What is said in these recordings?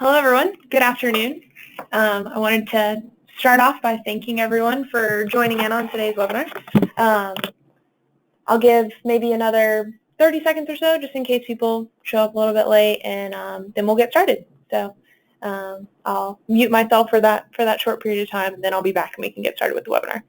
Hello, everyone. Good afternoon. I wanted to start off by thanking everyone for joining in on today's webinar. I'll give maybe another 30 seconds or so just in case people show up a little bit late, and then we'll get started. So I'll mute myself for that short period of time, and then I'll be back and we can get started with the webinar.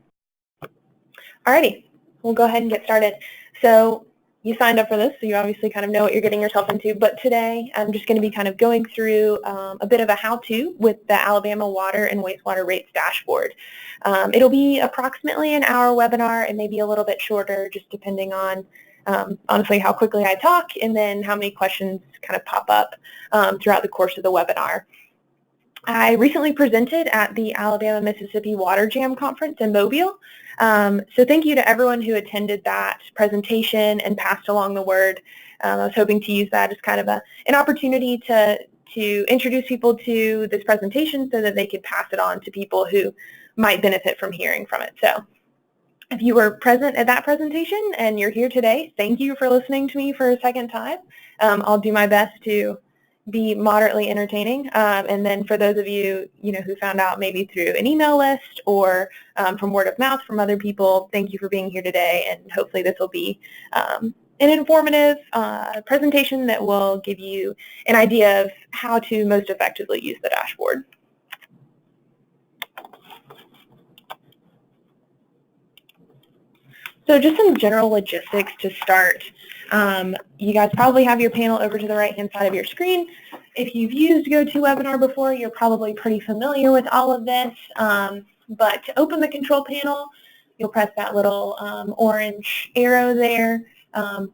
Alrighty, we'll go ahead and get started. So you signed up for this, so you obviously kind of know what you're getting yourself into, but today I'm just going to be kind of going through a bit of a how-to with the Alabama Water and Wastewater Rates Dashboard. It'll be approximately an hour webinar and maybe a little bit shorter, just depending on honestly how quickly I talk and then how many questions kind of pop up throughout the course of the webinar. I recently presented at the Alabama-Mississippi Water Jam Conference in Mobile. So thank you to everyone who attended that presentation and passed along the word. I was hoping to use that as kind of an opportunity to introduce people to this presentation so that they could pass it on to people who might benefit from hearing from it. So if you were present at that presentation and you're here today, thank you for listening to me for a second time. I'll do my best to be moderately entertaining, and then for those of you who found out maybe through an email list or from word of mouth from other people, thank you for being here today, and hopefully this will be an informative presentation that will give you an idea of how to most effectively use the dashboard. So just some general logistics to start. You guys probably have your panel over to the right-hand side of your screen. If you've used GoToWebinar before, you're probably pretty familiar with all of this. But to open the control panel, you'll press that little orange arrow there.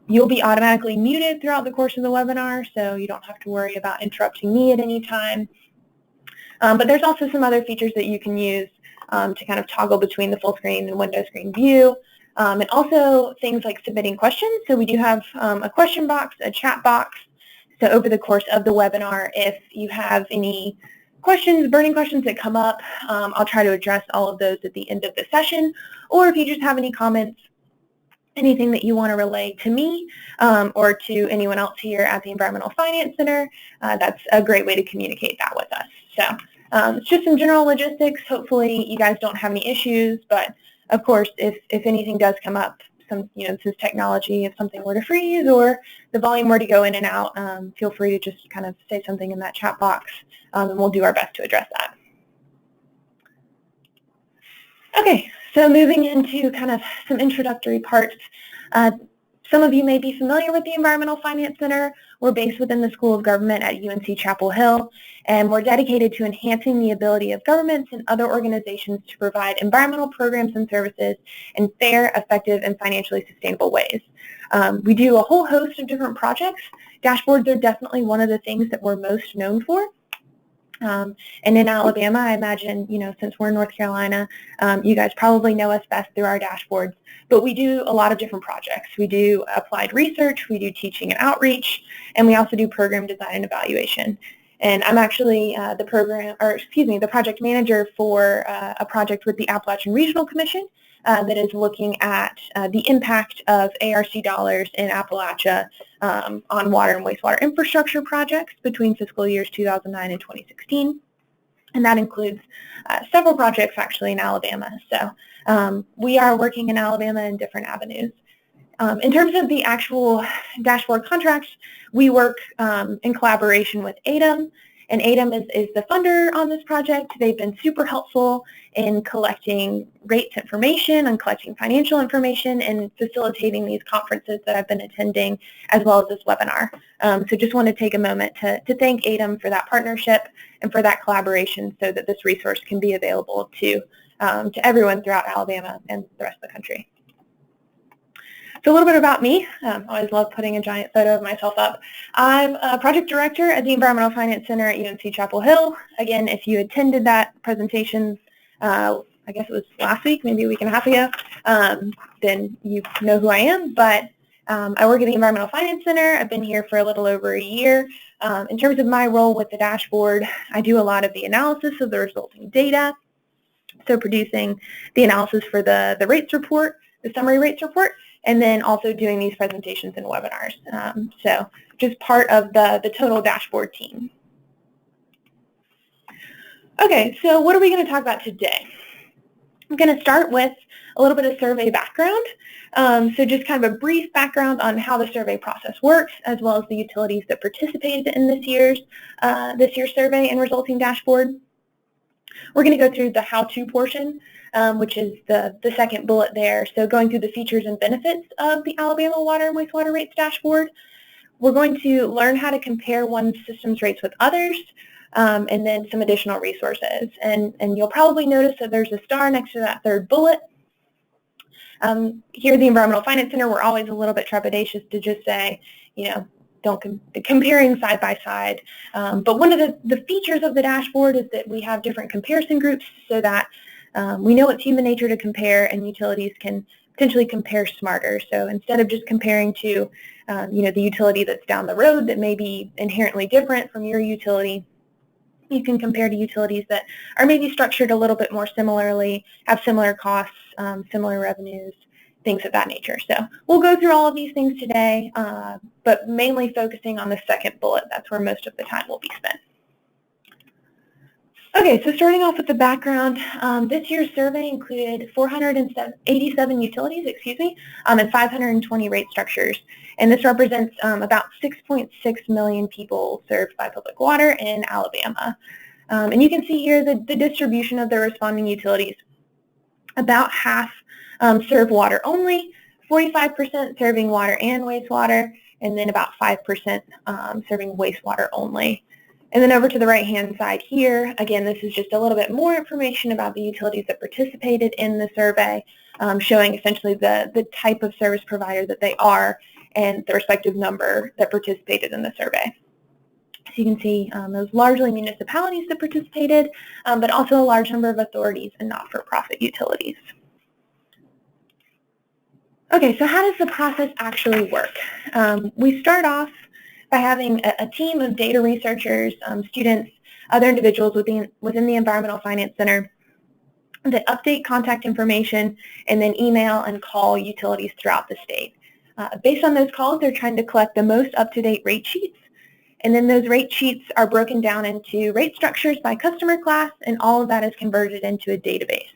You'll be automatically muted throughout the course of the webinar, so you don't have to worry about interrupting me at any time. But there's also some other features that you can use to kind of toggle between the full screen and window screen view. And also things like submitting questions. So we do have a question box, a chat box. So over the course of the webinar, if you have any questions, burning questions that come up, I'll try to address all of those at the end of the session. Or if you just have any comments, anything that you want to relay to me or to anyone else here at the Environmental Finance Center, that's a great way to communicate that with us. So it's just some general logistics. Hopefully you guys don't have any issues, but of course, if anything does come up, this is technology, if something were to freeze or the volume were to go in and out, feel free to just kind of say something in that chat box, and we'll do our best to address that. Okay, so moving into kind of some introductory parts. Some of you may be familiar with the Environmental Finance Center. We're based within the School of Government at UNC-Chapel Hill, and we're dedicated to enhancing the ability of governments and other organizations to provide environmental programs and services in fair, effective, and financially sustainable ways. We do a whole host of different projects. Dashboards are definitely one of the things that we're most known for. And in Alabama, I imagine, since we're in North Carolina, you guys probably know us best through our dashboards, but we do a lot of different projects. We do applied research, we do teaching and outreach, and we also do program design and evaluation. And I'm actually the project manager for a project with the Appalachian Regional Commission that is looking at the impact of ARC dollars in Appalachia on water and wastewater infrastructure projects between fiscal years 2009 and 2016. And that includes several projects actually in Alabama. So we are working in Alabama in different avenues. In terms of the actual dashboard contracts, we work in collaboration with ADEM, and ADEM is the funder on this project. They've been super helpful in collecting rates information and collecting financial information and facilitating these conferences that I've been attending, as well as this webinar. So just want to take a moment to thank ADEM for that partnership and for that collaboration so that this resource can be available to everyone throughout Alabama and the rest of the country. So a little bit about me. I always love putting a giant photo of myself up. I'm a project director at the Environmental Finance Center at UNC-Chapel Hill. Again, if you attended that presentation, I guess it was last week, maybe a week and a half ago, then you know who I am. But I work at the Environmental Finance Center. I've been here for a little over a year. In terms of my role with the dashboard, I do a lot of the analysis of the resulting data. So producing the analysis for the rates report, the summary rates report, and then also doing these presentations and webinars. So just part of the total dashboard team. Okay, so what are we going to talk about today? I'm going to start with a little bit of survey background. So just kind of a brief background on how the survey process works, as well as the utilities that participated in this year's survey and resulting dashboard. We're going to go through the how-to portion, which is the second bullet there. So going through the features and benefits of the Alabama Water and Wastewater Rates Dashboard. We're going to learn how to compare one system's rates with others, and then some additional resources. And you'll probably notice that there's a star next to that third bullet. Here at the Environmental Finance Center, we're always a little bit trepidatious to just say, don't comparing side by side. But one of the features of the dashboard is that we have different comparison groups so that we know it's human nature to compare, and utilities can potentially compare smarter. So instead of just comparing to, the utility that's down the road that may be inherently different from your utility, you can compare to utilities that are maybe structured a little bit more similarly, have similar costs, similar revenues, things of that nature. So we'll go through all of these things today, but mainly focusing on the second bullet. That's where most of the time will be spent. Okay, so starting off with the background, this year's survey included 487 utilities, and 520 rate structures. And this represents about 6.6 million people served by public water in Alabama. And you can see here the distribution of the responding utilities. About half serve water only, 45% serving water and wastewater, and then about 5% serving wastewater only. And then over to the right-hand side here, again, this is just a little bit more information about the utilities that participated in the survey, showing essentially the type of service provider that they are and the respective number that participated in the survey. So you can see those largely municipalities that participated, but also a large number of authorities and not-for-profit utilities. Okay, so how does the process actually work? We start off by having a team of data researchers, students, other individuals within the Environmental Finance Center that update contact information and then email and call utilities throughout the state. Based on those calls, they're trying to collect the most up-to-date rate sheets, and then those rate sheets are broken down into rate structures by customer class, and all of that is converted into a database.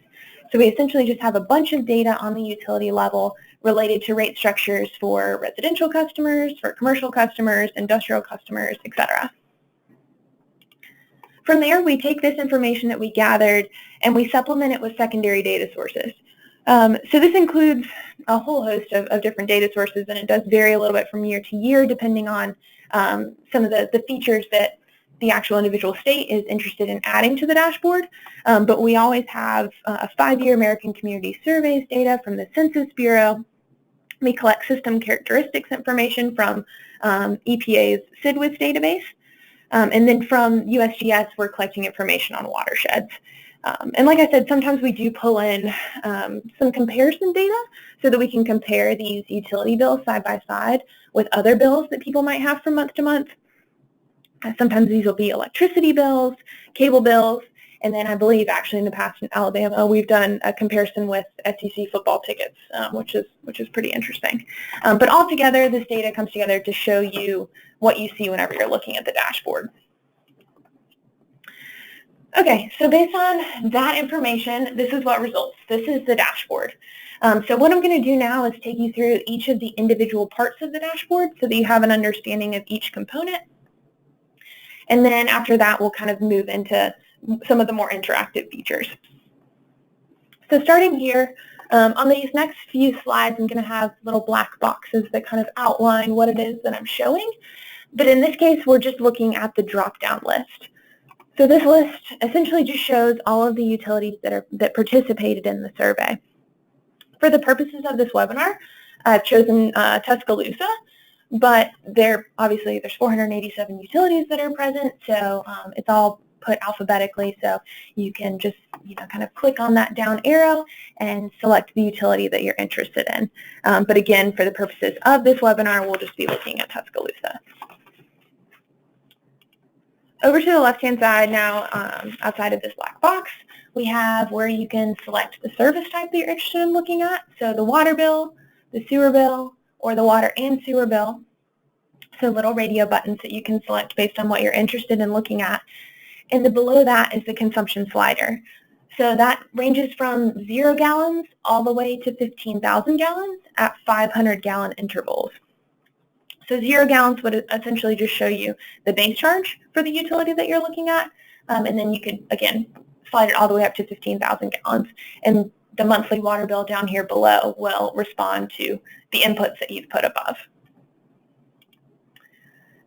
So we essentially just have a bunch of data on the utility level related to rate structures for residential customers, for commercial customers, industrial customers, etc. From there, we take this information that we gathered and we supplement it with secondary data sources. So this includes a whole host of different data sources, and it does vary a little bit from year to year depending on some of the features that the actual individual state is interested in adding to the dashboard. But we always have a 5-year American Community Surveys data from the Census Bureau. We collect system characteristics information from EPA's SIDWIS database. And then from USGS, we're collecting information on watersheds. And like I said, sometimes we do pull in some comparison data so that we can compare these utility bills side by side with other bills that people might have from month to month. Sometimes these will be electricity bills, cable bills, and then I believe actually in the past in Alabama we've done a comparison with SEC football tickets, which is pretty interesting. But altogether, this data comes together to show you what you see whenever you're looking at the dashboard. Okay, so based on that information, this is what results. This is the dashboard. So what I'm going to do now is take you through each of the individual parts of the dashboard so that you have an understanding of each component. And then after that, we'll kind of move into some of the more interactive features. So starting here, on these next few slides, I'm going to have little black boxes that kind of outline what it is that I'm showing. But in this case, we're just looking at the drop-down list. So this list essentially just shows all of the utilities that participated in the survey. For the purposes of this webinar, I've chosen Tuscaloosa, but obviously there's 487 utilities that are present, so it's all put alphabetically, so you can just kind of click on that down arrow and select the utility that you're interested in. But again, for the purposes of this webinar, we'll just be looking at Tuscaloosa. Over to the left-hand side now, outside of this black box, we have where you can select the service type that you're interested in looking at. So the water bill, the sewer bill, or the water and sewer bill. So little radio buttons that you can select based on what you're interested in looking at. and below that is the consumption slider. So that ranges from 0 gallons all the way to 15,000 gallons at 500-gallon intervals. So 0 gallons would essentially just show you the base charge for the utility that you're looking at, and then you could, again, slide it all the way up to 15,000 gallons, and the monthly water bill down here below will respond to the inputs that you've put above.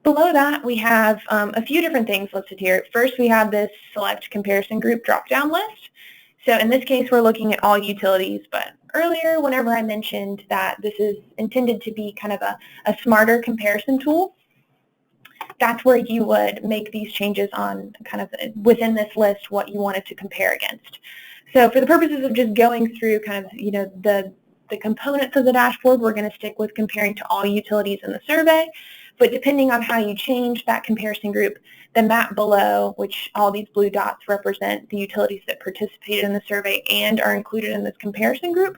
Below that, we have a few different things listed here. First, we have this select comparison group drop-down list. So in this case, we're looking at all utilities, but earlier, whenever I mentioned that this is intended to be kind of a smarter comparison tool, that's where you would make these changes on kind of within this list what you wanted to compare against. So for the purposes of just going through kind of, the components of the dashboard, we're going to stick with comparing to all utilities in the survey. But depending on how you change that comparison group, the map below, which all these blue dots represent the utilities that participated in the survey and are included in this comparison group,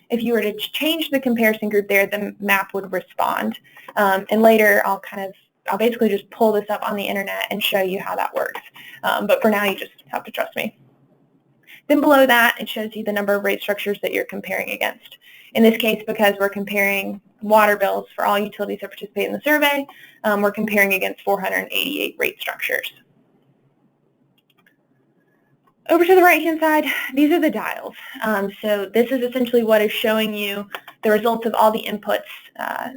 if you were to change the comparison group there, the map would respond. And later, I'll basically just pull this up on the internet and show you how that works. But for now, you just have to trust me. Then below that, it shows you the number of rate structures that you're comparing against. In this case, because we're comparing water bills for all utilities that participate in the survey, we're comparing against 488 rate structures. Over to the right-hand side, these are the dials. So this is essentially what is showing you the results of all the inputs,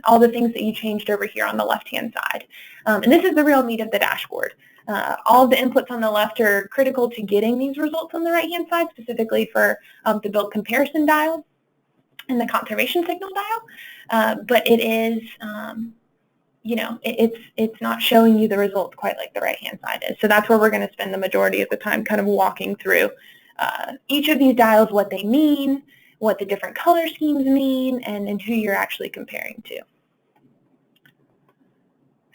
all the things that you changed over here on the left-hand side. And this is the real meat of the dashboard. All of the inputs on the left are critical to getting these results on the right-hand side, specifically for the bill comparison dial and the conservation signal dial. But it is, it's not showing you the results quite like the right-hand side is. So that's where we're going to spend the majority of the time kind of walking through each of these dials, what they mean, what the different color schemes mean, and who you're actually comparing to.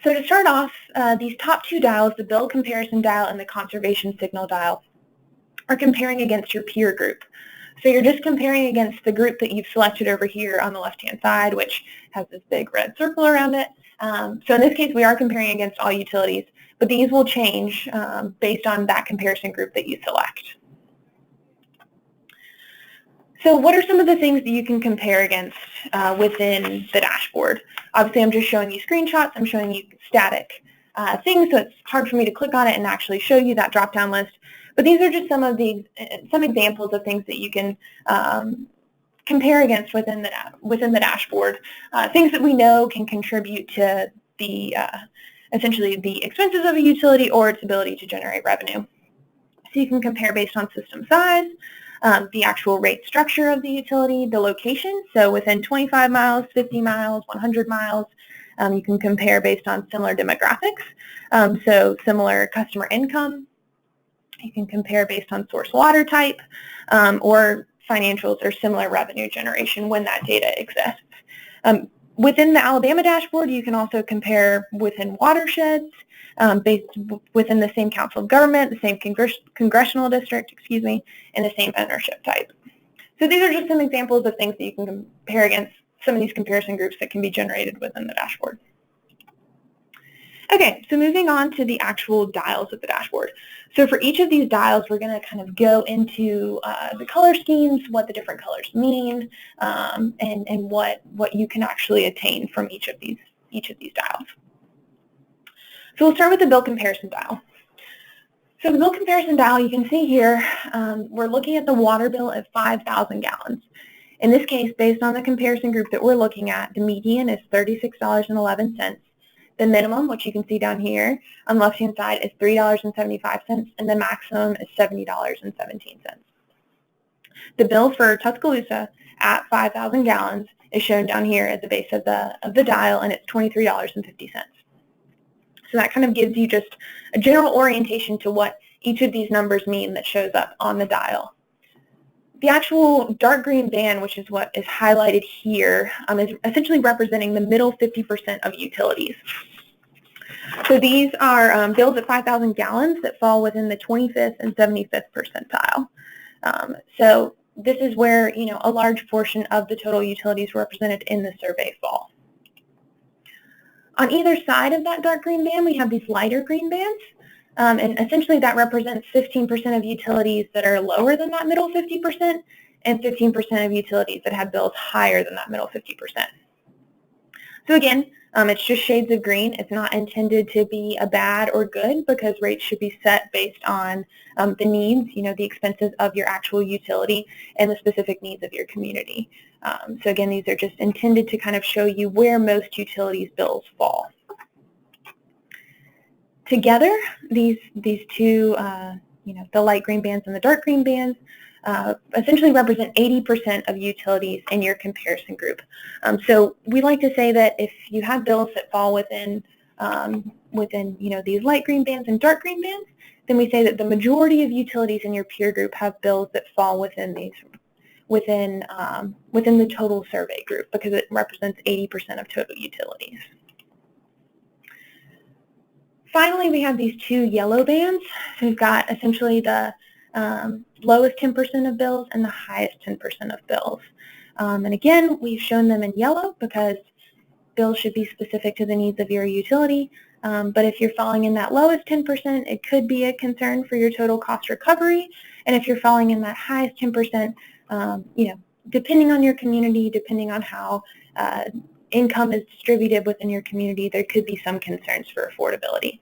So to start off, these top two dials, the bill comparison dial and the conservation signal dial, are comparing against your peer group. So you're just comparing against the group that you've selected over here on the left-hand side, which has this big red circle around it. So in this case, we are comparing against all utilities, but these will change based on that comparison group that you select. So what are some of the things that you can compare against within the dashboard? Obviously, I'm just showing you screenshots. I'm showing you static things, so it's hard for me to click on it and actually show you that drop-down list. But these are just some examples of things that you can compare against within the dashboard. Things that we know can contribute to the essentially the expenses of a utility or its ability to generate revenue. So you can compare based on system size, the actual rate structure of the utility, the location. So within 25 miles, 50 miles, 100 miles, you can compare based on similar demographics. So similar customer income. You can compare based on source water type or financials or similar revenue generation when that data exists. Within the Alabama dashboard, you can also compare within watersheds, based within the same council of government, the same congressional district, and the same ownership type. So these are just some examples of things that you can compare against some of these comparison groups that can be generated within the dashboard. Okay, so moving on to the actual dials of the dashboard. So for each of these dials, we're going to kind of go into the color schemes, what the different colors mean, and what you can actually attain from each of these dials. So we'll start with the bill comparison dial. So the bill comparison dial, you can see here, we're looking at the water bill at 5,000 gallons. In this case, based on the comparison group that we're looking at, the median is $36.11. The minimum, which you can see down here on the left-hand side, is $3.75, and the maximum is $70.17. The bill for Tuscaloosa at 5,000 gallons is shown down here at the base of the dial, and it's $23.50. So that kind of gives you just a general orientation to what each of these numbers mean that shows up on the dial. The actual dark green band, which is what is highlighted here, is essentially representing the middle 50% of utilities. So these are bills at 5,000 gallons that fall within the 25th and 75th percentile. So this is where a large portion of the total utilities represented in the survey fall. On either side of that dark green band, we have these lighter green bands. And essentially that represents 15% of utilities that are lower than that middle 50% and 15% of utilities that have bills higher than that middle 50%. So again, it's just shades of green. It's not intended to be a bad or good, because rates should be set based on the needs, the expenses of your actual utility and the specific needs of your community. So again, these are just intended to kind of show you where most utilities bills fall. Together, these two, the light green bands and the dark green bands, essentially represent 80% of utilities in your comparison group. So we like to say that if you have bills that fall within these light green bands and dark green bands, then we say that the majority of utilities in your peer group have bills that fall within the total survey group, because it represents 80% of total utilities. Finally, we have these two yellow bands. So we've got essentially the lowest 10% of bills and the highest 10% of bills. And again, we've shown them in yellow because bills should be specific to the needs of your utility. But if you're falling in that lowest 10%, it could be a concern for your total cost recovery. And if you're falling in that highest 10%, depending on your community, depending on how income is distributed within your community, there could be some concerns for affordability.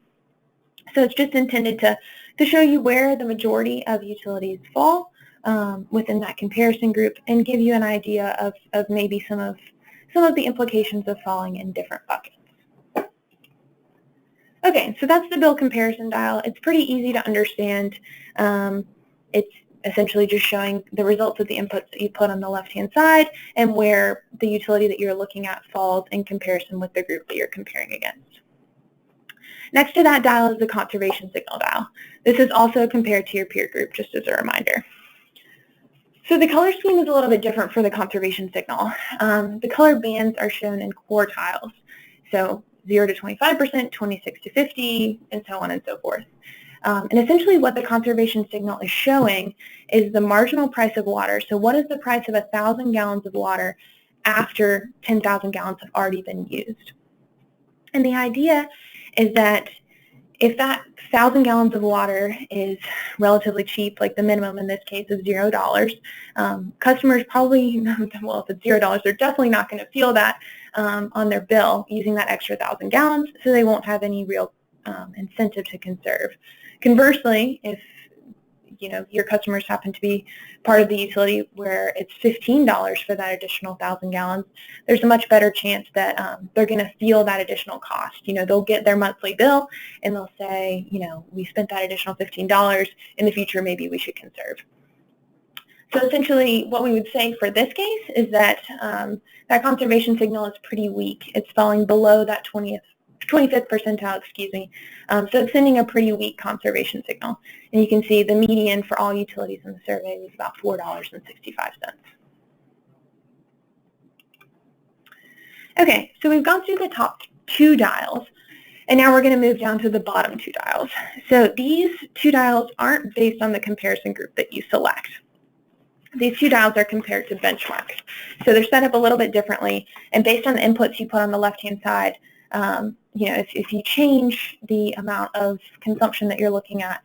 So it's just intended to show you where the majority of utilities fall within that comparison group, and give you an idea of maybe some of the implications of falling in different buckets. Okay, so that's the bill comparison dial. It's pretty easy to understand. It's essentially just showing the results of the inputs that you put on the left-hand side and where the utility that you're looking at falls in comparison with the group that you're comparing against. Next to that dial is the conservation signal dial. This is also compared to your peer group, just as a reminder. So the color scheme is a little bit different for the conservation signal. The color bands are shown in quartiles, so 0 to 25%, 26 to 50, and so on and so forth. And essentially what the conservation signal is showing is the marginal price of water. So what is the price of 1,000 gallons of water after 10,000 gallons have already been used? And the idea is that if that 1,000 gallons of water is relatively cheap, like the minimum in this case is $0, customers probably, well, if it's $0, they're definitely not going to feel that on their bill using that extra 1,000 gallons, so they won't have any real incentive to conserve. Conversely, if your customers happen to be part of the utility where it's $15 for that additional 1,000 gallons, there's a much better chance that they're going to feel that additional cost. They'll get their monthly bill and they'll say, we spent that additional $15. In the future, maybe we should conserve. So essentially, what we would say for this case is that that conservation signal is pretty weak. It's falling below that 25th percentile, so it's sending a pretty weak conservation signal. And you can see the median for all utilities in the survey was about $4.65. Okay, so we've gone through the top two dials, and now we're going to move down to the bottom two dials. So these two dials aren't based on the comparison group that you select. These two dials are compared to benchmarks. So they're set up a little bit differently, and based on the inputs you put on the left-hand side, if you change the amount of consumption that you're looking at,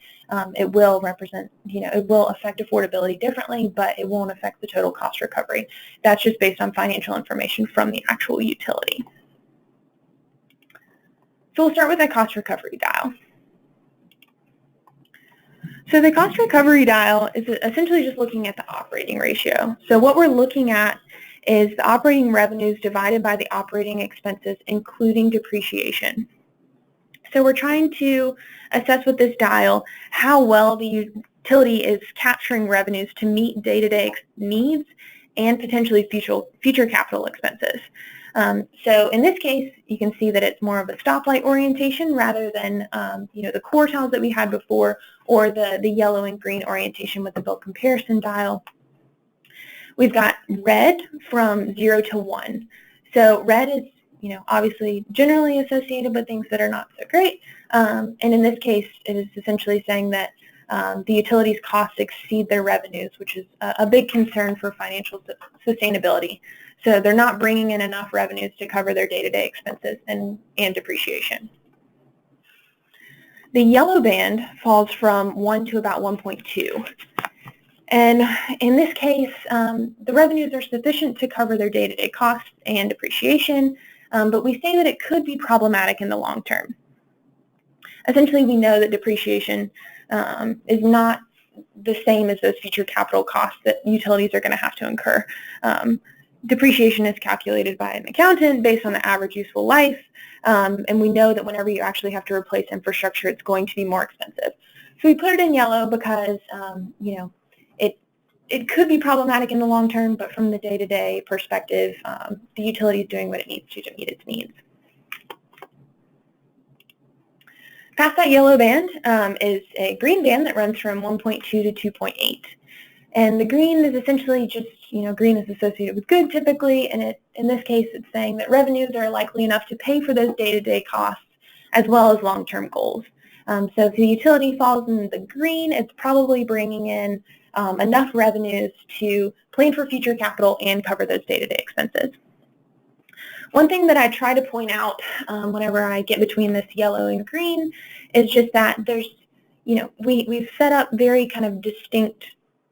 it will represent, it will affect affordability differently, but it won't affect the total cost recovery. That's just based on financial information from the actual utility. So we'll start with the cost recovery dial. So the cost recovery dial is essentially just looking at the operating ratio. So what we're looking at is the operating revenues divided by the operating expenses, including depreciation. So we're trying to assess with this dial how well the utility is capturing revenues to meet day-to-day needs and potentially future capital expenses. So in this case, you can see that it's more of a stoplight orientation rather than the quartiles that we had before, or the yellow and green orientation with the bill comparison dial. We've got red from 0 to 1. So red is, obviously generally associated with things that are not so great. And in this case, it is essentially saying that the utilities' costs exceed their revenues, which is a big concern for financial sustainability. So they're not bringing in enough revenues to cover their day-to-day expenses and depreciation. The yellow band falls from 1 to about 1.2. And in this case, the revenues are sufficient to cover their day-to-day costs and depreciation, but we say that it could be problematic in the long term. Essentially, we know that depreciation is not the same as those future capital costs that utilities are going to have to incur. Depreciation is calculated by an accountant based on the average useful life, and we know that whenever you actually have to replace infrastructure, it's going to be more expensive. So we put it in yellow because, it could be problematic in the long term, but from the day-to-day perspective, the utility is doing what it needs to meet its needs. Past that yellow band is a green band that runs from 1.2 to 2.8. And the green is essentially just, green is associated with good typically, and in this case it's saying that revenues are likely enough to pay for those day-to-day costs as well as long-term goals. So if the utility falls in the green, it's probably bringing in enough revenues to plan for future capital and cover those day-to-day expenses. One thing that I try to point out whenever I get between this yellow and green is just that there's, we've set up very kind of distinct,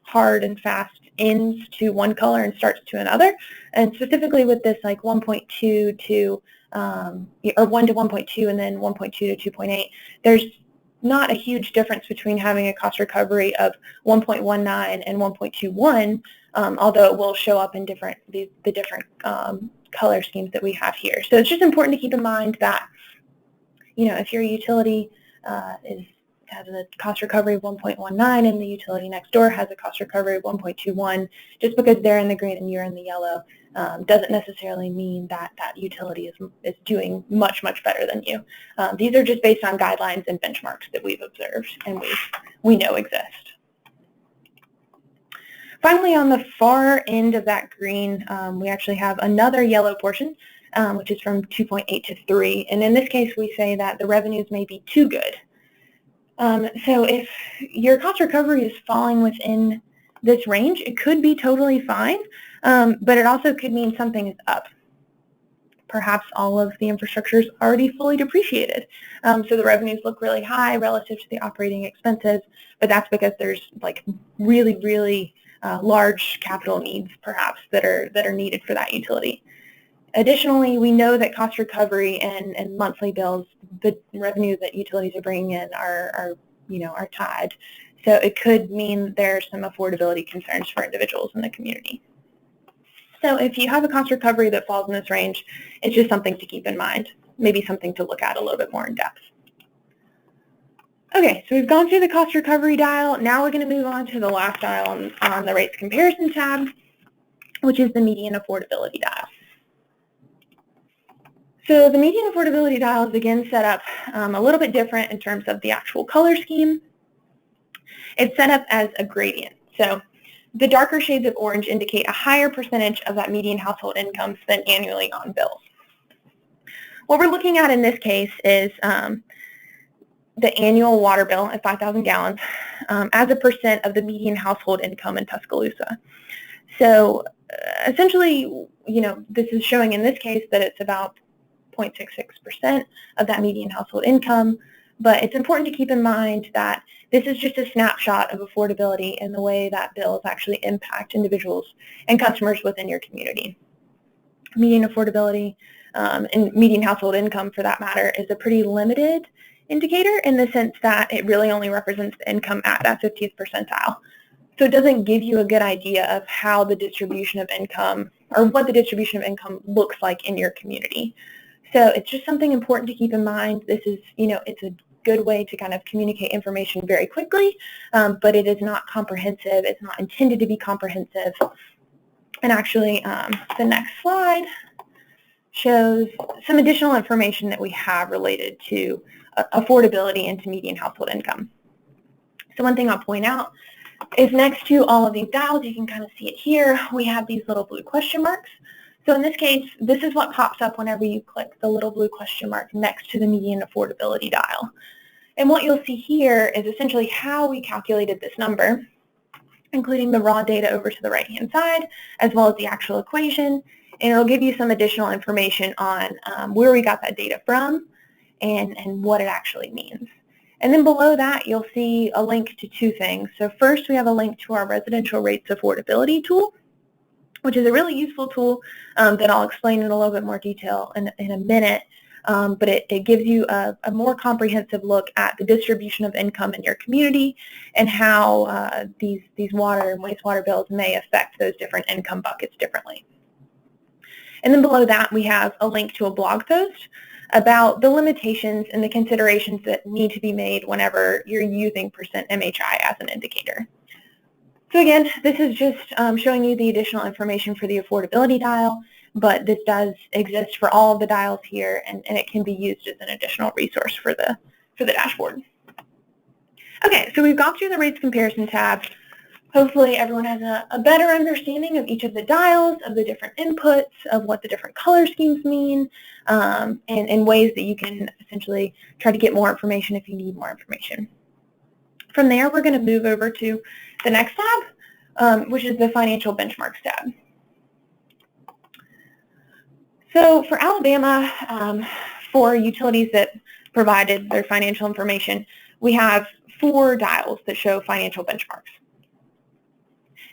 hard and fast ends to one color and starts to another. And specifically with this like 1.2 to, or 1 to 1.2 and then 1.2 to 2.8, there's not a huge difference between having a cost recovery of 1.19 and 1.21, although it will show up in the different color schemes that we have here. So it's just important to keep in mind that, if your utility has a cost recovery of 1.19 and the utility next door has a cost recovery of 1.21, just because they're in the green and you're in the yellow doesn't necessarily mean that that utility is doing much, much better than you. These are just based on guidelines and benchmarks that we've observed and we know exist. Finally, on the far end of that green, we actually have another yellow portion, which is from 2.8 to 3. And in this case, we say that the revenues may be too good. So if your cost recovery is falling within this range, it could be totally fine, but it also could mean something is up. Perhaps all of the infrastructure is already fully depreciated. So the revenues look really high relative to the operating expenses, but that's because there's like really, really large capital needs perhaps that are needed for that utility. Additionally, we know that cost recovery and monthly bills, the revenue that utilities are bringing in are tied. So it could mean there's some affordability concerns for individuals in the community. So if you have a cost recovery that falls in this range, it's just something to keep in mind, maybe something to look at a little bit more in depth. Okay, so we've gone through the cost recovery dial. Now we're going to move on to the last dial on the rates comparison tab, which is the median affordability dial. So the median affordability dial is again set up a little bit different in terms of the actual color scheme. It's set up as a gradient. So the darker shades of orange indicate a higher percentage of that median household income spent annually on bills. What we're looking at in this case is the annual water bill at 5,000 gallons as a percent of the median household income in Tuscaloosa. So essentially, this is showing in this case that it's about 0.66% of that median household income, but it's important to keep in mind that this is just a snapshot of affordability and the way that bills actually impact individuals and customers within your community. Median affordability and median household income, for that matter, is a pretty limited indicator in the sense that it really only represents the income at that 50th percentile. So it doesn't give you a good idea of how the distribution of income or what the distribution of income looks like in your community. So it's just something important to keep in mind. This is, it's a good way to kind of communicate information very quickly, but it is not comprehensive. It's not intended to be comprehensive. And actually, the next slide shows some additional information that we have related to affordability and to median household income. So one thing I'll point out is next to all of these dials, you can kind of see it here, we have these little blue question marks. So in this case, this is what pops up whenever you click the little blue question mark next to the median affordability dial. And what you'll see here is essentially how we calculated this number, including the raw data over to the right-hand side, as well as the actual equation. And it'll give you some additional information on where we got that data from and what it actually means. And then below that, you'll see a link to two things. So first, we have a link to our Residential Rates Affordability Tool, which is a really useful tool that I'll explain in a little bit more detail in a minute. But it gives you a more comprehensive look at the distribution of income in your community and how these water and wastewater bills may affect those different income buckets differently. And then below that, we have a link to a blog post about the limitations and the considerations that need to be made whenever you're using percent MHI as an indicator. So again, this is just showing you the additional information for the affordability dial, but this does exist for all of the dials here, and it can be used as an additional resource for the dashboard. Okay, so we've gone through the rates comparison tab. Hopefully everyone has a better understanding of each of the dials, of the different inputs, of what the different color schemes mean, and ways that you can essentially try to get more information if you need more information. From there, we're going to move over to the next tab, which is the Financial Benchmarks tab. So for Alabama, for utilities that provided their financial information, we have 4 dials that show financial benchmarks.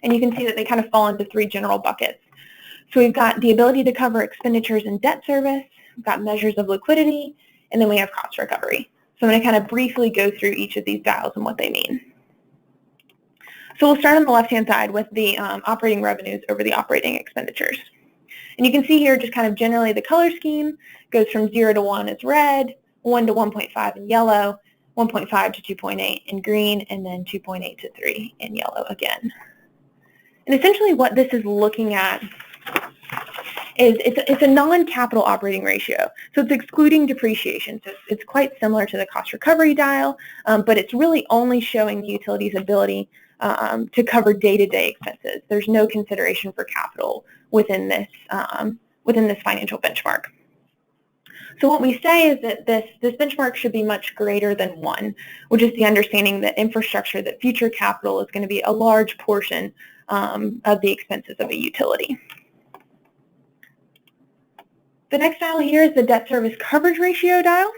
And you can see that they kind of fall into 3 general buckets. So we've got the ability to cover expenditures and debt service, we've got measures of liquidity, and then we have cost recovery. So I'm going to kind of briefly go through each of these dials and what they mean. So we'll start on the left-hand side with the operating revenues over the operating expenditures. And you can see here just kind of generally the color scheme goes from 0 to 1 is red, 1 to 1.5 in yellow, 1.5 to 2.8 in green, and then 2.8 to 3 in yellow again. And essentially what this is looking at is it's a non-capital operating ratio. So it's excluding depreciation. So it's quite similar to the cost recovery dial, but it's really only showing the utility's ability to cover day-to-day expenses. There's no consideration for capital within this financial benchmark. So what we say is that this benchmark should be much greater than 1, which is the understanding that infrastructure, that future capital is going to be a large portion of the expenses of a utility. The next dial here is the debt service coverage ratio dial.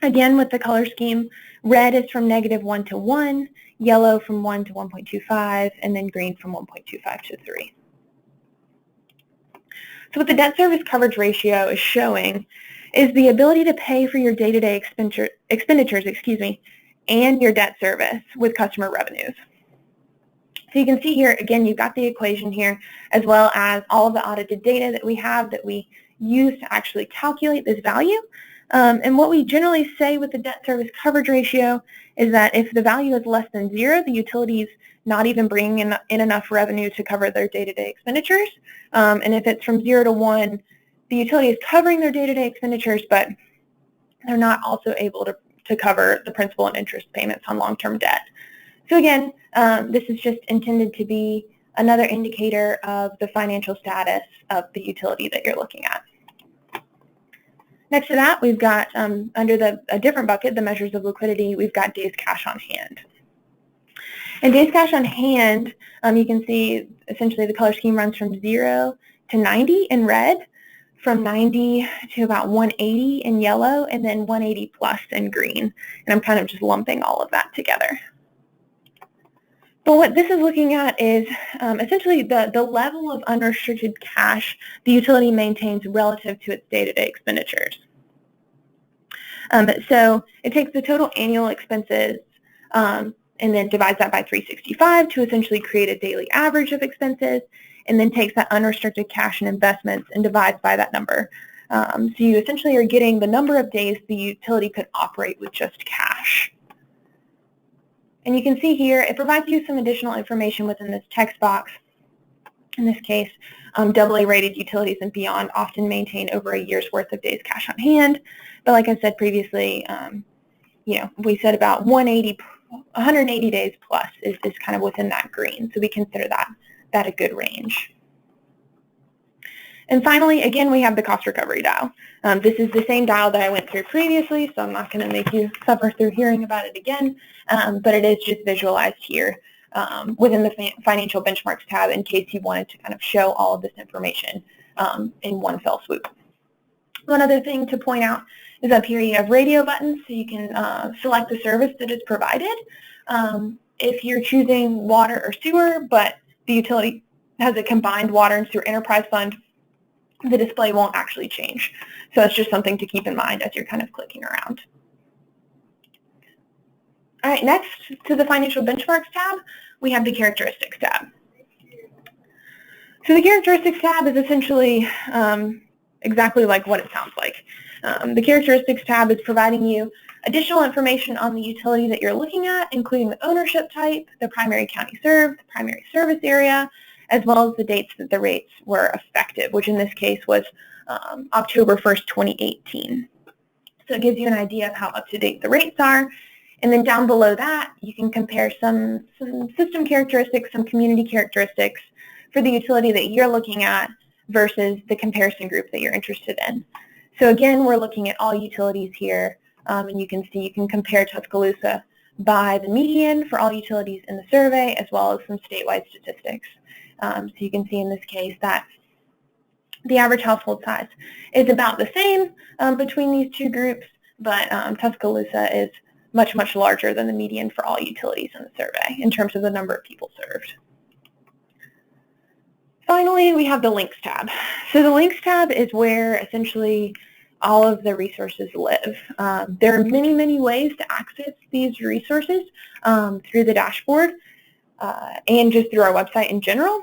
Again, with the color scheme, red is from -1 to 1, yellow from 1 to 1.25, and then green from 1.25 to 3. So what the debt service coverage ratio is showing is the ability to pay for your day-to-day expenditures, and your debt service with customer revenues. So you can see here, again, you've got the equation here, as well as all of the audited data that we have that we use to actually calculate this value. And what we generally say with the debt service coverage ratio is that if the value is less than 0, the utility is not even bringing in enough revenue to cover their day-to-day expenditures. And if it's from 0 to 1, the utility is covering their day-to-day expenditures, but they're not also able to cover the principal and interest payments on long-term debt. So again, this is just intended to be another indicator of the financial status of the utility that you're looking at. Next to that, we've got, under a different bucket, the measures of liquidity, we've got days cash on hand. And days cash on hand, you can see essentially the color scheme runs from 0 to 90 in red, from 90 to about 180 in yellow, and then 180 plus in green. And I'm kind of just lumping all of that together. But what this is looking at is essentially the level of unrestricted cash the utility maintains relative to its day-to-day expenditures. So it takes the total annual expenses and then divides that by 365 to essentially create a daily average of expenses, and then takes that unrestricted cash and investments and divides by that number. So you essentially are getting the number of days the utility could operate with just cash. And you can see here, it provides you some additional information within this text box. In this case, AA rated utilities and beyond often maintain over a year's worth of days cash on hand. But like I said previously, we said about 180 days plus is kind of within that green. So we consider that a good range. And finally, again, we have the cost recovery dial. This is the same dial that I went through previously, so I'm not going to make you suffer through hearing about it again, but it is just visualized here within the Financial Benchmarks tab in case you wanted to kind of show all of this information in one fell swoop. One other thing to point out is up here. You have radio buttons, so you can select the service that is provided. If you're choosing water or sewer, but the utility has a combined water and sewer enterprise fund, the display won't actually change. So it's just something to keep in mind as you're kind of clicking around. All right, next to the Financial Benchmarks tab, we have the Characteristics tab. So the Characteristics tab is essentially exactly like what it sounds like. The Characteristics tab is providing you additional information on the utility that you're looking at, including the ownership type, the primary county served, the primary service area, as well as the dates that the rates were effective, which in this case was October 1st, 2018. So it gives you an idea of how up-to-date the rates are. And then down below that, you can compare some system characteristics, some community characteristics for the utility that you're looking at versus the comparison group that you're interested in. So again, we're looking at all utilities here, and you can see you can compare Tuscaloosa by the median for all utilities in the survey, as well as some statewide statistics. So you can see in this case that the average household size is about the same between these two groups, but Tuscaloosa is much, much larger than the median for all utilities in the survey in terms of the number of people served. Finally, we have the Links tab. So the Links tab is where essentially all of the resources live. There are many, many ways to access these resources through the dashboard and just through our website in general.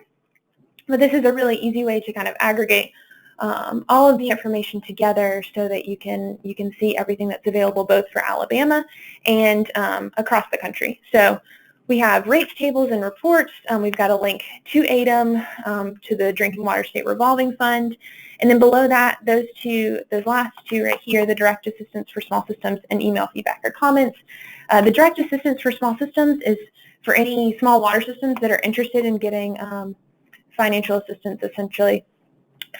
But this is a really easy way to kind of aggregate all of the information together so that you can see everything that's available both for Alabama and across the country. So we have rates tables and reports. We've got a link to ADM, to the Drinking Water State Revolving Fund, and then below that, those last two right here, the direct assistance for small systems and email feedback or comments. The direct assistance for small systems is for any small water systems that are interested in getting financial assistance essentially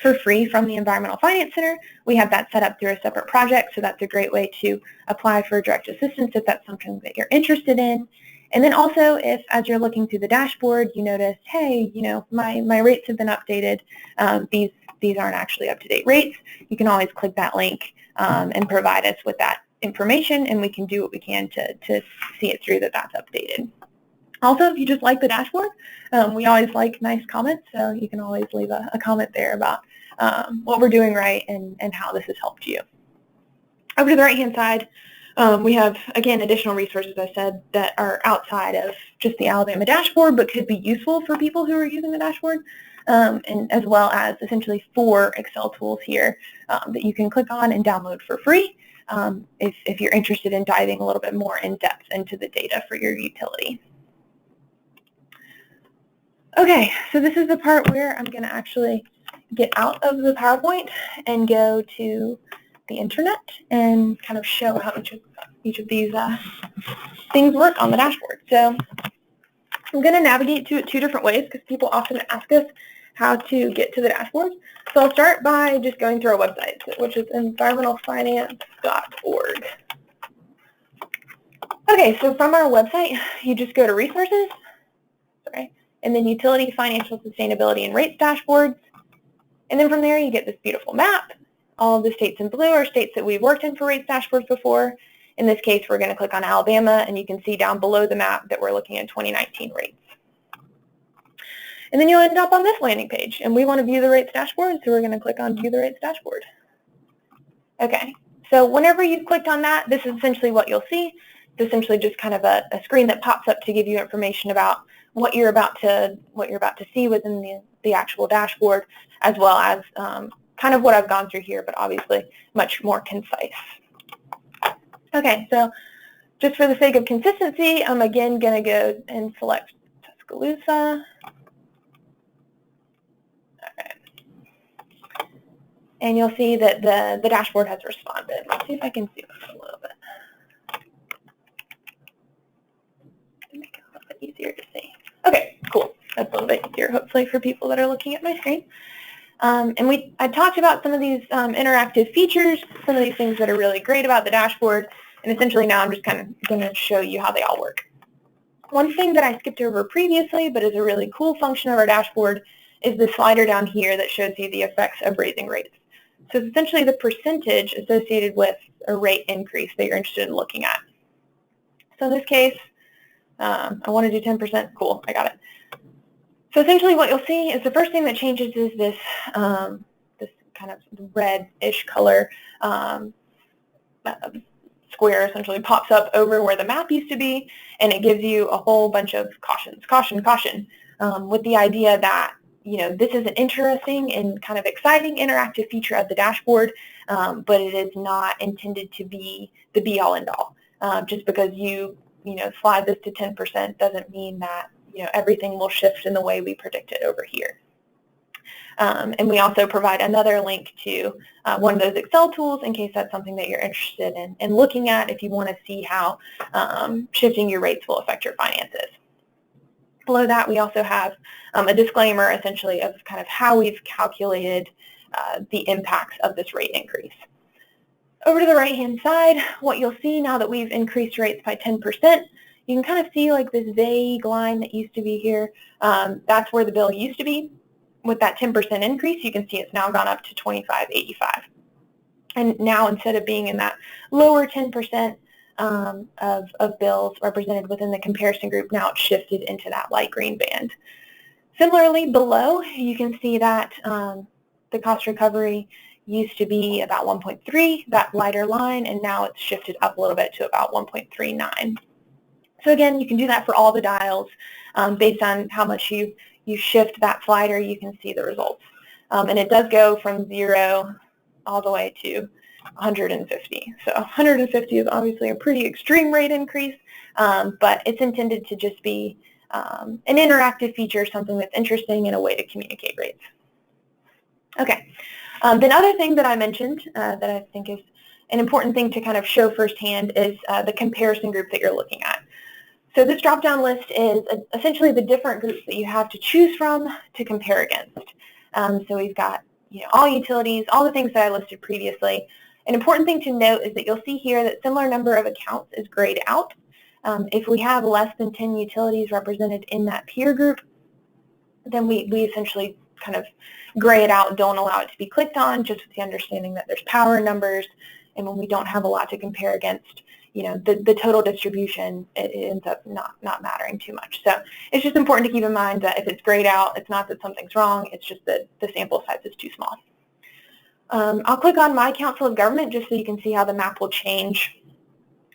for free from the Environmental Finance Center. We have that set up through a separate project, so that's a great way to apply for direct assistance if that's something that you're interested in. And then also, if as you're looking through the dashboard, you notice, hey, my rates have been updated. These aren't actually up-to-date rates. You can always click that link and provide us with that information, and we can do what we can to see it through that's updated. Also, if you just like the dashboard, we always like nice comments, so you can always leave a comment there about what we're doing right and how this has helped you. Over to the right-hand side, we have, again, additional resources, I said, that are outside of just the Alabama dashboard, but could be useful for people who are using the dashboard, and as well as essentially 4 Excel tools here that you can click on and download for free if you're interested in diving a little bit more in depth into the data for your utility. Okay, so this is the part where I'm going to actually get out of the PowerPoint and go to the internet and kind of show how each of these things work on the dashboard. So I'm going to navigate to it 2 different ways because people often ask us how to get to the dashboard. So I'll start by just going through our website, which is environmentalfinance.org. Okay, so from our website, you just go to Resources, and then Utility, Financial, Sustainability, and Rates dashboards. And then from there, you get this beautiful map. All of the states in blue are states that we've worked in for rates dashboards before. In this case, we're going to click on Alabama, and you can see down below the map that we're looking at 2019 rates. And then you'll end up on this landing page, and we want to view the rates dashboard, so we're going to click on View the Rates Dashboard. Okay, so whenever you've clicked on that, this is essentially what you'll see. It's essentially just kind of a screen that pops up to give you information about what you're about to see within the actual dashboard, as well as kind of what I've gone through here, but obviously much more concise. Okay, so just for the sake of consistency, I'm again going to go and select Tuscaloosa. And you'll see that the dashboard has responded. Let's see if I can zoom in a little bit. To make it a little bit easier to see. Okay, cool. That's a little bit easier, hopefully, for people that are looking at my screen. And I talked about some of these interactive features, some of these things that are really great about the dashboard, and essentially now I'm just kind of going to show you how they all work. One thing that I skipped over previously, but is a really cool function of our dashboard, is the slider down here that shows you the effects of raising rates. So it's essentially the percentage associated with a rate increase that you're interested in looking at. So in this case, I want to do 10%. Cool, I got it. So essentially what you'll see is the first thing that changes is this, this kind of reddish color square essentially pops up over where the map used to be, and it gives you a whole bunch of cautions, caution, caution, with the idea that, you know, this is an interesting and kind of exciting interactive feature of the dashboard, but it is not intended to be the be-all end-all. Just because you slide this to 10% doesn't mean that, you know, everything will shift in the way we predicted over here. And we also provide another link to one of those Excel tools in case that's something that you're interested in looking at if you want to see how shifting your rates will affect your finances. Below that, we also have a disclaimer essentially of kind of how we've calculated the impacts of this rate increase. Over to the right-hand side, what you'll see now that we've increased rates by 10%, you can kind of see like this vague line that used to be here. That's where the bill used to be. With that 10% increase, you can see it's now gone up to $25.85. And now instead of being in that lower 10% of bills represented within the comparison group, now it's shifted into that light green band. Similarly, below, you can see that the cost recovery used to be about 1.3, that lighter line, and now it's shifted up a little bit to about 1.39. So again, you can do that for all the dials. Based on how much you shift that slider, you can see the results. And it does go from 0 all the way to 150. So 150 is obviously a pretty extreme rate increase, but it's intended to just be an interactive feature, something that's interesting and a way to communicate rates. Okay. The other thing that I mentioned that I think is an important thing to kind of show firsthand is the comparison group that you're looking at. So this drop-down list is essentially the different groups that you have to choose from to compare against. So we've got, you know, all utilities, all the things that I listed previously. An important thing to note is that you'll see here that similar number of accounts is grayed out. If we have less than 10 utilities represented in that peer group, then we essentially kind of gray it out, don't allow it to be clicked on, just with the understanding that there's power numbers, and when we don't have a lot to compare against, you know, the total distribution, it ends up not mattering too much. So it's just important to keep in mind that if it's grayed out, it's not that something's wrong, it's just that the sample size is too small. I'll click on My Council of Government just so you can see how the map will change.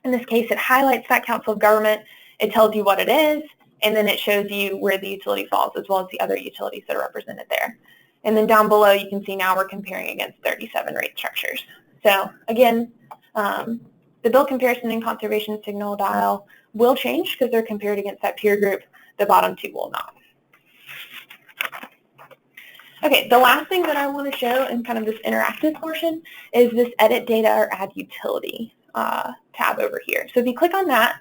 In this case, it highlights that Council of Government, it tells you what it is, and then it shows you where the utility falls as well as the other utilities that are represented there. And then down below, you can see now we're comparing against 37 rate structures. So again, the bill comparison and conservation signal dial will change because they're compared against that peer group. The bottom two will not. Okay, the last thing that I want to show in kind of this interactive portion is this Edit Data or Add Utility tab over here. So if you click on that,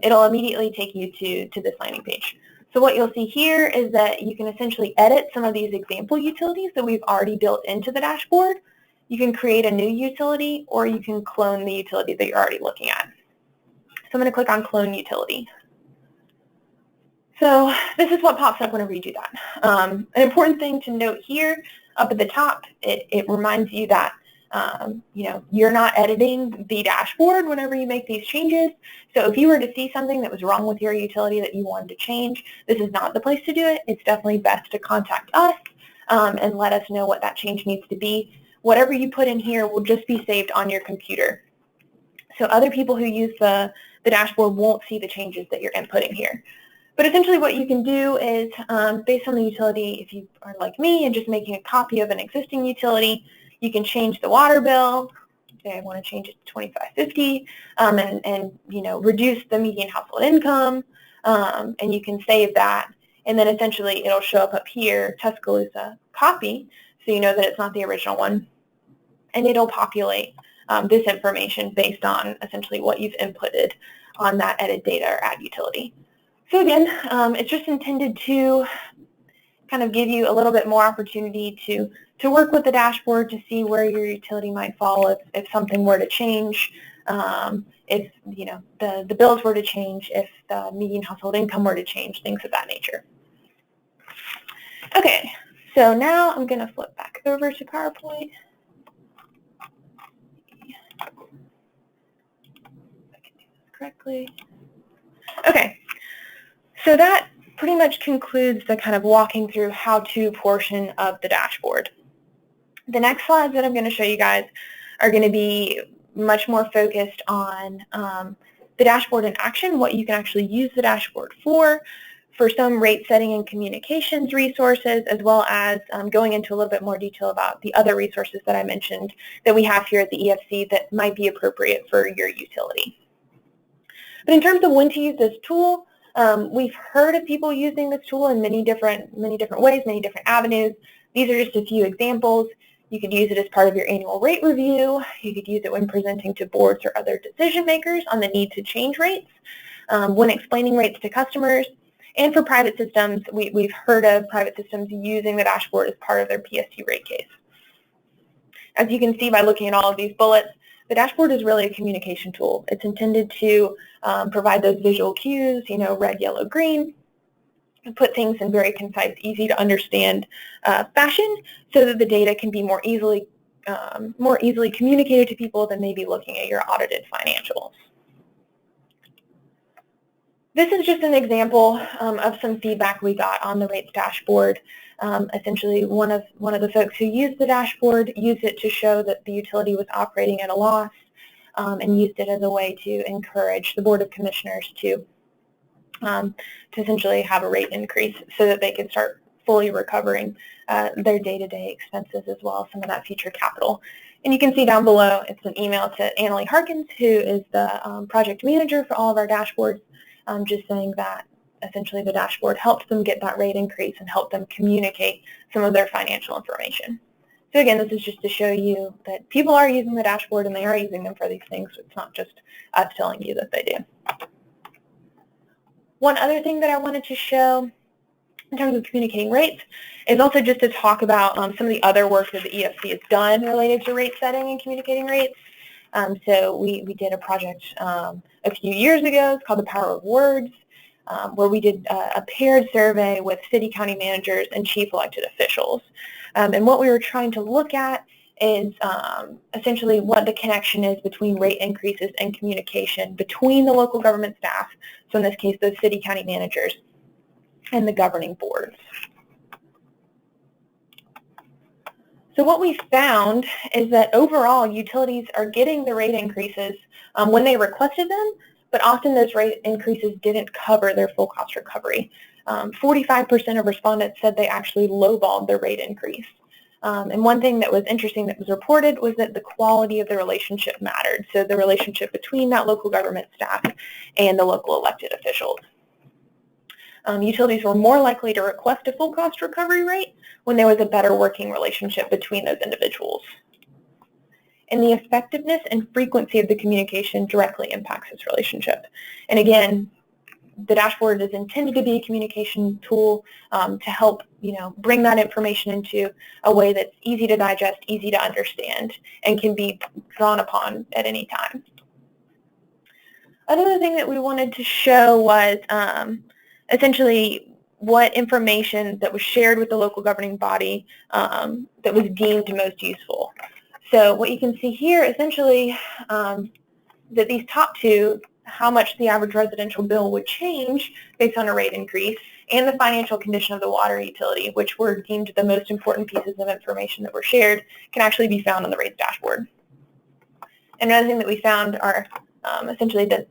it'll immediately take you to this landing page. So what you'll see here is that you can essentially edit some of these example utilities that we've already built into the dashboard. You can create a new utility, or you can clone the utility that you're already looking at. So I'm going to click on Clone Utility. So this is what pops up whenever you do that. An important thing to note here, up at the top, it reminds you that you know, you're not editing the dashboard whenever you make these changes. So if you were to see something that was wrong with your utility that you wanted to change, this is not the place to do it. It's definitely best to contact us and let us know what that change needs to be. Whatever you put in here will just be saved on your computer. So other people who use the dashboard won't see the changes that you're inputting here. But essentially what you can do is, based on the utility, if you are like me and just making a copy of an existing utility, you can change the water bill. Say I want to change it to $25.50 and you know, reduce the median household income, and you can save that. And then essentially it'll show up here, Tuscaloosa copy, so you know that it's not the original one. And it'll populate this information based on essentially what you've inputted on that Edit Data or Add Utility. So again, it's just intended to kind of give you a little bit more opportunity to work with the dashboard to see where your utility might fall if something were to change, if you know the bills were to change, if the median household income were to change, things of that nature. Okay, so now I'm going to flip back over to PowerPoint. correctly. Okay, so that pretty much concludes the kind of walking through how-to portion of the dashboard. The next slides that I'm going to show you guys are going to be much more focused on the dashboard in action, what you can actually use the dashboard for some rate setting and communications resources, as well as going into a little bit more detail about the other resources that I mentioned that we have here at the EFC that might be appropriate for your utility. But in terms of when to use this tool, we've heard of people using this tool in many different ways, many different avenues. These are just a few examples. You could use it as part of your annual rate review. You could use it when presenting to boards or other decision makers on the need to change rates, when explaining rates to customers. And for private systems, we've heard of private systems using the dashboard as part of their PSU rate case. As you can see by looking at all of these bullets, the dashboard is really a communication tool. It's intended to provide those visual cues, red, yellow, green, and put things in very concise, easy to understand fashion so that the data can be more easily communicated to people than maybe looking at your audited financials. This is just an example of some feedback we got on the rates dashboard. Essentially, one of the folks who used the dashboard used it to show that the utility was operating at a loss and used it as a way to encourage the Board of Commissioners to essentially have a rate increase so that they could start fully recovering their day-to-day expenses as well as some of that future capital. And you can see down below, it's an email to Annalie Harkins, who is the project manager for all of our dashboards, just saying that essentially the dashboard helped them get that rate increase and helped them communicate some of their financial information. So again, this is just to show you that people are using the dashboard and they are using them for these things. It's not just us telling you that they do. One other thing that I wanted to show in terms of communicating rates is also just to talk about some of the other work that the EFC has done related to rate setting and communicating rates. So we did a project a few years ago. It's called The Power of Words, where we did a paired survey with city, county managers, and chief elected officials. And what we were trying to look at is essentially what the connection is between rate increases and communication between the local government staff, so in this case, those city, county managers, and the governing boards. So what we found is that overall, utilities are getting the rate increases when they requested them, but often those rate increases didn't cover their full cost recovery. 45% of respondents said they actually lowballed their rate increase. And one thing that was interesting that was reported was that the quality of the relationship mattered, so the relationship between that local government staff and the local elected officials. Utilities were more likely to request a full cost recovery rate when there was a better working relationship between those individuals. And the effectiveness and frequency of the communication directly impacts this relationship. And again, the dashboard is intended to be a communication tool to help, bring that information into a way that's easy to digest, easy to understand, and can be drawn upon at any time. Another thing that we wanted to show was essentially what information that was shared with the local governing body that was deemed most useful. So what you can see here, essentially, that these top two, how much the average residential bill would change based on a rate increase, and the financial condition of the water utility, which were deemed the most important pieces of information that were shared, can actually be found on the rates dashboard. And another thing that we found are essentially that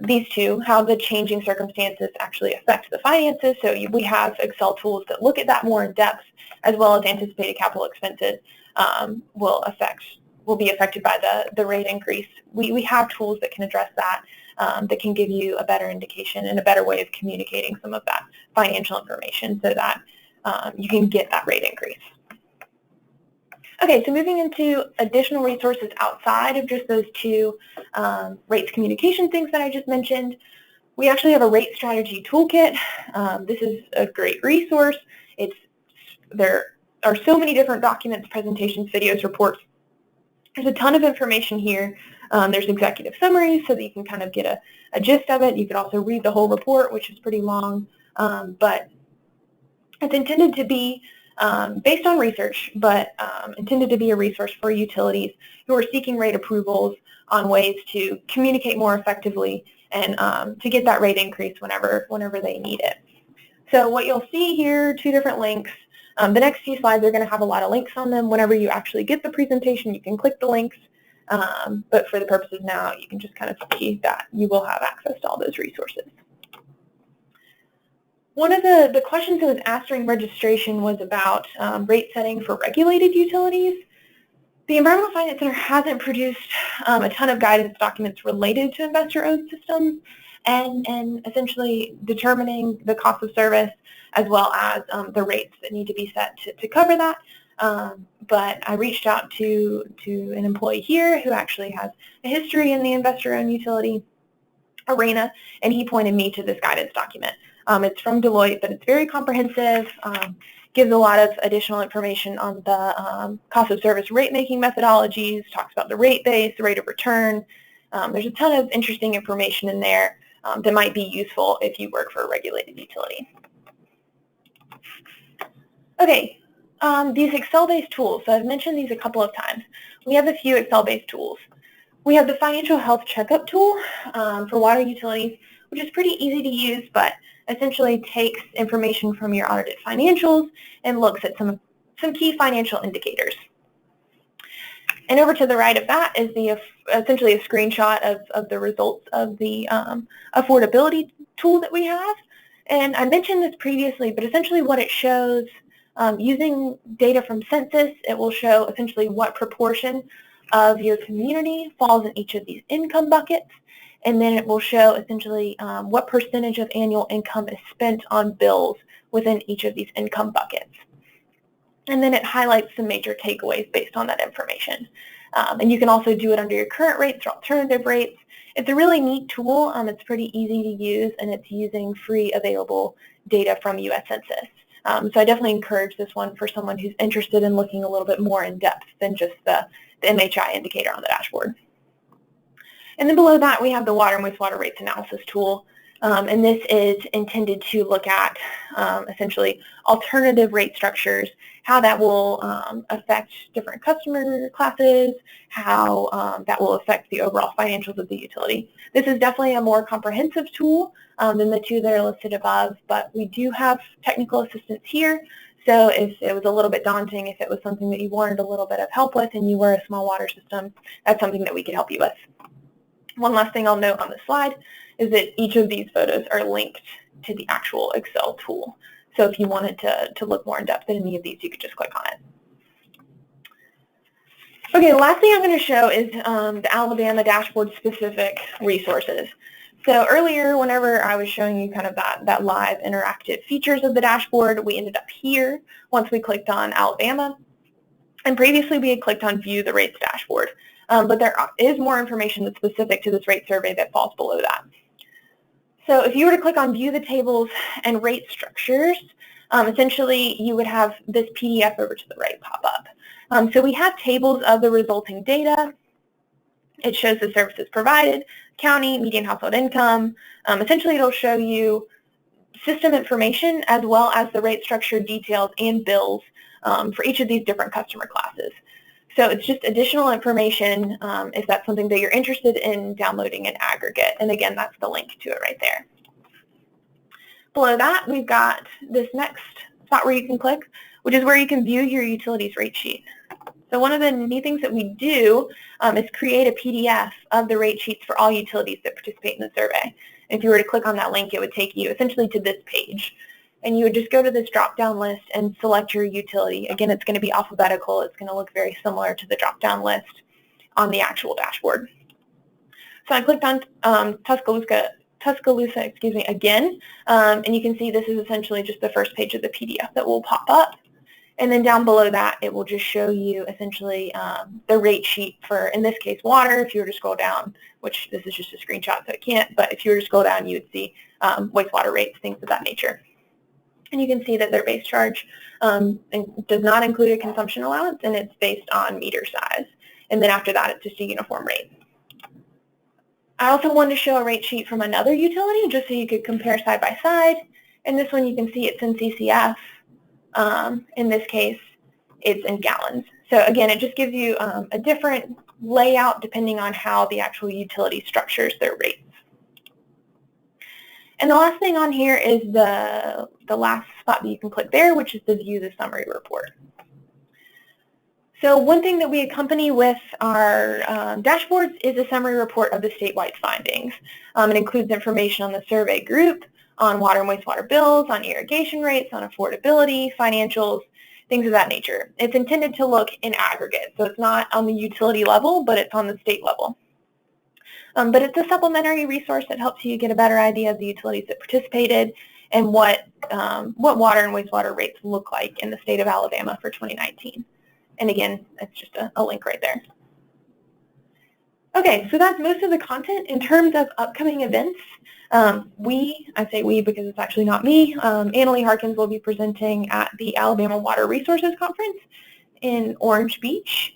these two, how the changing circumstances actually affect the finances. So we have Excel tools that look at that more in depth, as well as anticipated capital expenses will be affected by the rate increase. We have tools that can address that, that can give you a better indication and a better way of communicating some of that financial information so that you can get that rate increase. Okay, so moving into additional resources outside of just those two rates communication things that I just mentioned, we actually have a rate strategy toolkit. This is a great resource. There are so many different documents, presentations, videos, reports. There's a ton of information here. There's executive summaries so that you can kind of get a gist of it. You could also read the whole report, which is pretty long, but it's intended to be based on research, but intended to be a resource for utilities who are seeking rate approvals on ways to communicate more effectively and to get that rate increase whenever they need it. So what you'll see here, 2 different links. The next few slides are going to have a lot of links on them. Whenever you actually get the presentation, you can click the links. But for the purposes now, you can just kind of see that you will have access to all those resources. One of the questions that was asked during registration was about rate setting for regulated utilities. The Environmental Finance Center hasn't produced a ton of guidance documents related to investor-owned systems and essentially determining the cost of service as well as the rates that need to be set to cover that. But I reached out to an employee here who actually has a history in the investor-owned utility arena, and he pointed me to this guidance document. It's from Deloitte, but it's very comprehensive, gives a lot of additional information on the cost of service rate-making methodologies, talks about the rate base, the rate of return. There's a ton of interesting information in there that might be useful if you work for a regulated utility. Okay, these Excel-based tools. So I've mentioned these a couple of times. We have a few Excel-based tools. We have the Financial Health Checkup tool for water utilities, which is pretty easy to use, but essentially takes information from your audited financials and looks at some key financial indicators. And over to the right of that is essentially a screenshot of the results of the Affordability Tool that we have. And I mentioned this previously, but essentially what it shows, using data from census, it will show essentially what proportion of your community falls in each of these income buckets. And then it will show essentially what percentage of annual income is spent on bills within each of these income buckets. And then it highlights some major takeaways based on that information. And you can also do it under your current rates or alternative rates. It's a really neat tool. It's pretty easy to use, and it's using free available data from U.S. Census. So I definitely encourage this one for someone who's interested in looking a little bit more in depth than just the MHI indicator on the dashboard. And then below that, we have the Water and Wastewater Rates Analysis tool. And this is intended to look at essentially alternative rate structures, how that will affect different customer classes, how that will affect the overall financials of the utility. This is definitely a more comprehensive tool than the 2 that are listed above, but we do have technical assistance here. So if it was a little bit daunting, if it was something that you wanted a little bit of help with and you were a small water system, that's something that we could help you with. One last thing I'll note on this slide is that each of these photos are linked to the actual Excel tool. So if you wanted to look more in depth in any of these, you could just click on it. Okay, the last thing I'm going to show is the Alabama dashboard specific resources. So earlier, whenever I was showing you kind of that live interactive features of the dashboard, we ended up here once we clicked on Alabama. And previously we had clicked on View the Rates Dashboard. But there is more information that's specific to this rate survey that falls below that. So if you were to click on View the Tables and Rate Structures, essentially you would have this PDF over to the right pop up. So we have tables of the resulting data. It shows the services provided, county, median household income. Essentially it'll show you system information as well as the rate structure details and bills for each of these different customer classes. So it's just additional information if that's something that you're interested in downloading in aggregate. And again, that's the link to it right there. Below that, we've got this next spot where you can click, which is where you can view your utilities rate sheet. So one of the neat things that we do is create a PDF of the rate sheets for all utilities that participate in the survey. If you were to click on that link, it would take you essentially to this page. And you would just go to this drop-down list and select your utility. Again, it's going to be alphabetical. It's going to look very similar to the drop-down list on the actual dashboard. So I clicked on Tuscaloosa, again, and you can see this is essentially just the first page of the PDF that will pop up. And then down below that, it will just show you essentially the rate sheet for, in this case, water. If you were to scroll down, which this is just a screenshot, so it can't, but if you were to scroll down, you would see wastewater rates, things of that nature. And you can see that their base charge does not include a consumption allowance, and it's based on meter size. And then after that, it's just a uniform rate. I also wanted to show a rate sheet from another utility just so you could compare side by side. And this one you can see it's in CCF. In this case, it's in gallons. So again, it just gives you a different layout depending on how the actual utility structures their rates. And the last thing on here is the last spot that you can click there, which is to view the summary report. So one thing that we accompany with our dashboards is a summary report of the statewide findings. It includes information on the survey group, on water and wastewater bills, on irrigation rates, on affordability, financials, things of that nature. It's intended to look in aggregate, so it's not on the utility level, but it's on the state level. But it's a supplementary resource that helps you get a better idea of the utilities that participated and what water and wastewater rates look like in the state of Alabama for 2019. And again, that's just a link right there. Okay, so that's most of the content. In terms of upcoming events, I say we because it's actually not me, Annalie Harkins will be presenting at the Alabama Water Resources Conference in Orange Beach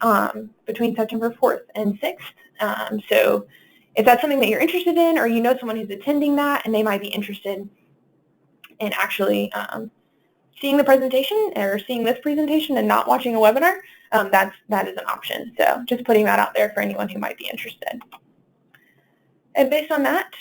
between September 4th and 6th. So if that's something that you're interested in, or you know someone who's attending that and they might be interested in actually seeing the presentation or seeing this presentation and not watching a webinar, that is an option. So just putting that out there for anyone who might be interested. And based on that,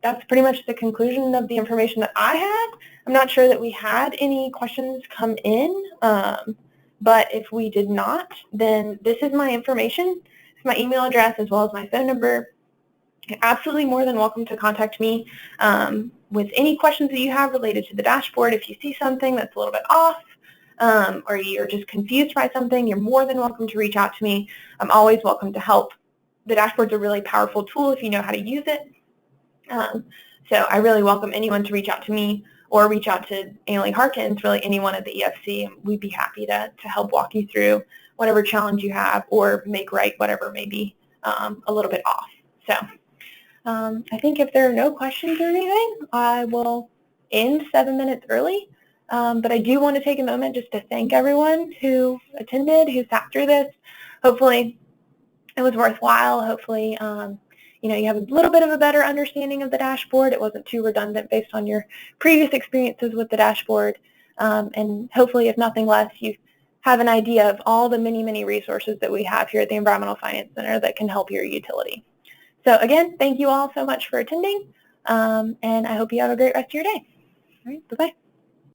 that's pretty much the conclusion of the information that I had. I'm not sure that we had any questions come in, but if we did not, then this is my information. It's my email address as well as my phone number. You're absolutely more than welcome to contact me with any questions that you have related to the dashboard. If you see something that's a little bit off or you're just confused by something, you're more than welcome to reach out to me. I'm always welcome to help. The dashboard's a really powerful tool if you know how to use it. So I really welcome anyone to reach out to me or reach out to Annalie Harkins, really anyone at the EFC, and we'd be happy to help walk you through whatever challenge you have or make right whatever may be a little bit off. So I think if there are no questions or anything, I will end 7 minutes early. But I do want to take a moment just to thank everyone who attended, who sat through this. Hopefully it was worthwhile. Hopefully you have a little bit of a better understanding of the dashboard. It wasn't too redundant based on your previous experiences with the dashboard. And hopefully, if nothing less, you have an idea of all the many, many resources that we have here at the Environmental Finance Center that can help your utility. So again, thank you all so much for attending, and I hope you have a great rest of your day. All right, bye-bye.